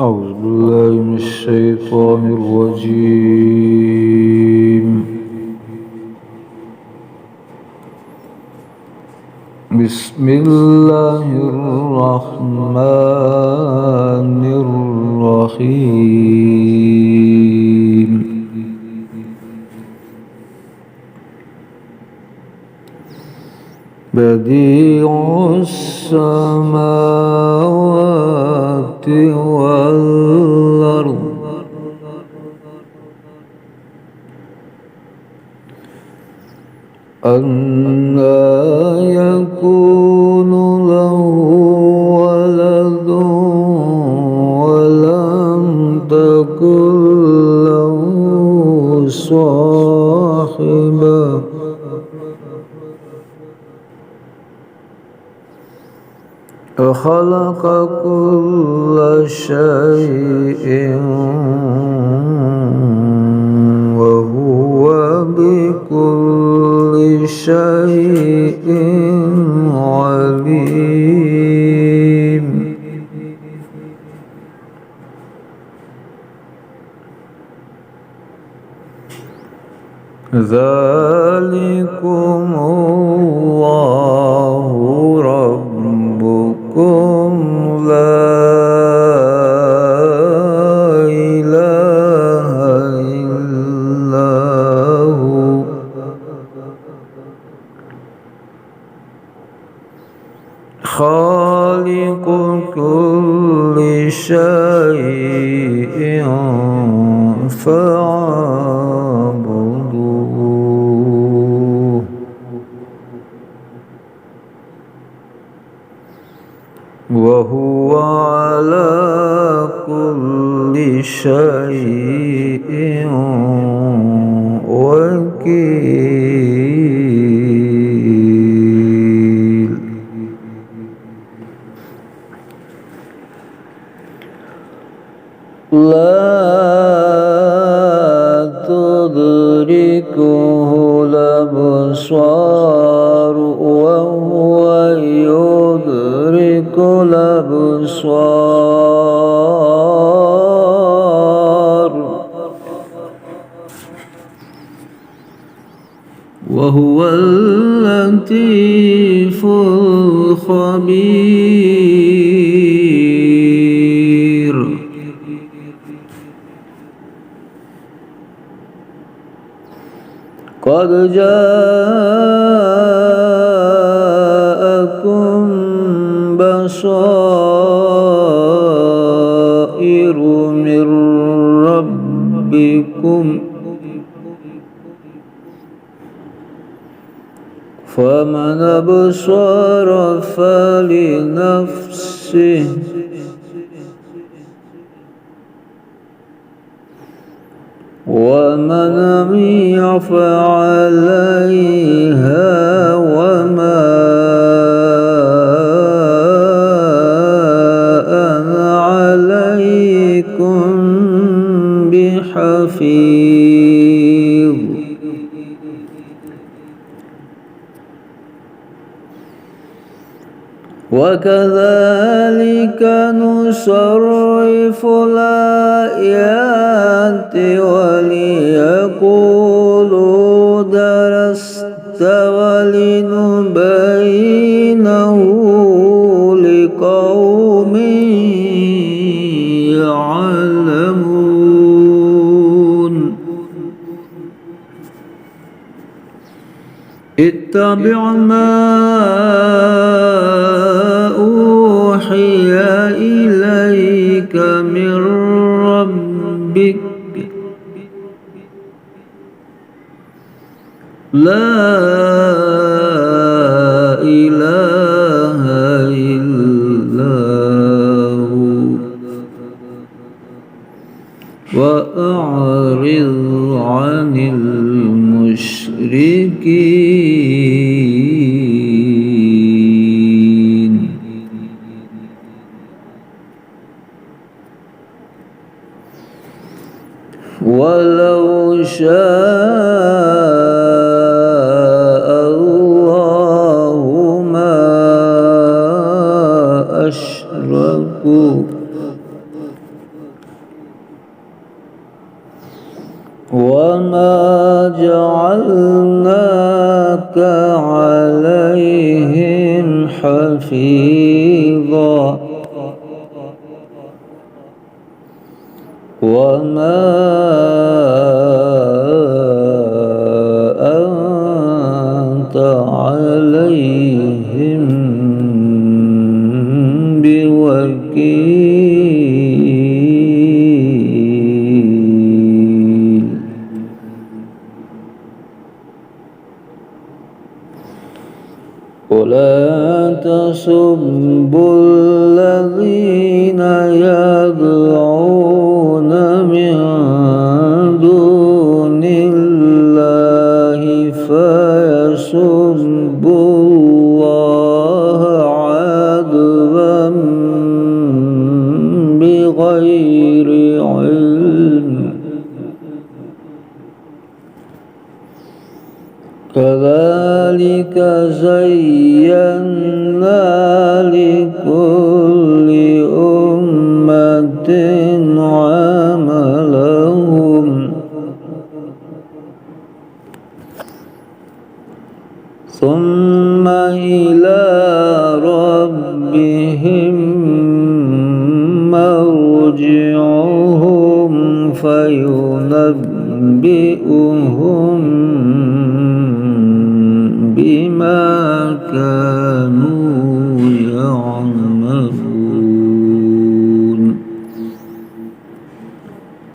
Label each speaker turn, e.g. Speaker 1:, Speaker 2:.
Speaker 1: أعوذ بالله من الشيطان الرجيم. بسم الله الرحمن الرحيم. بديع السماوات والأرض أنى يكون له ولد ولم تكن له صاحبة وخلق كل شيء وهو بكل شيء عليم. ذلكم الله ربكم لا إله إلا هو خالق كل شيء فاعبدوه وهو على كل شيء وكيل. لا تدركه الأبصار وهو يدرك الأبصار وهو اللطيف الخبير. قد جاءكم بصائر من ربكم فمن أبصر فلنفسه ومن عمي فعليها وما أنا عليكم بحفيظ. وكذلك نصرف الآيات وليقولوا درست ولنبينه لقوم يعلمون. اتبع ما أوحي إليك من ربك لا إله إلا هو وأعرض عن المشركين. ولو شاء الله ما أشركوا وما جعلناك عليهم حفيظا وما أنت عليهم بوكيل ولا تسبوا الذين يدعون من دون الله فيسبوا الله عدوا بغير علم كذلك زينا لكل أمة عملهم ثم إلى ربهم مرجعهم فينبئهم بما كانوا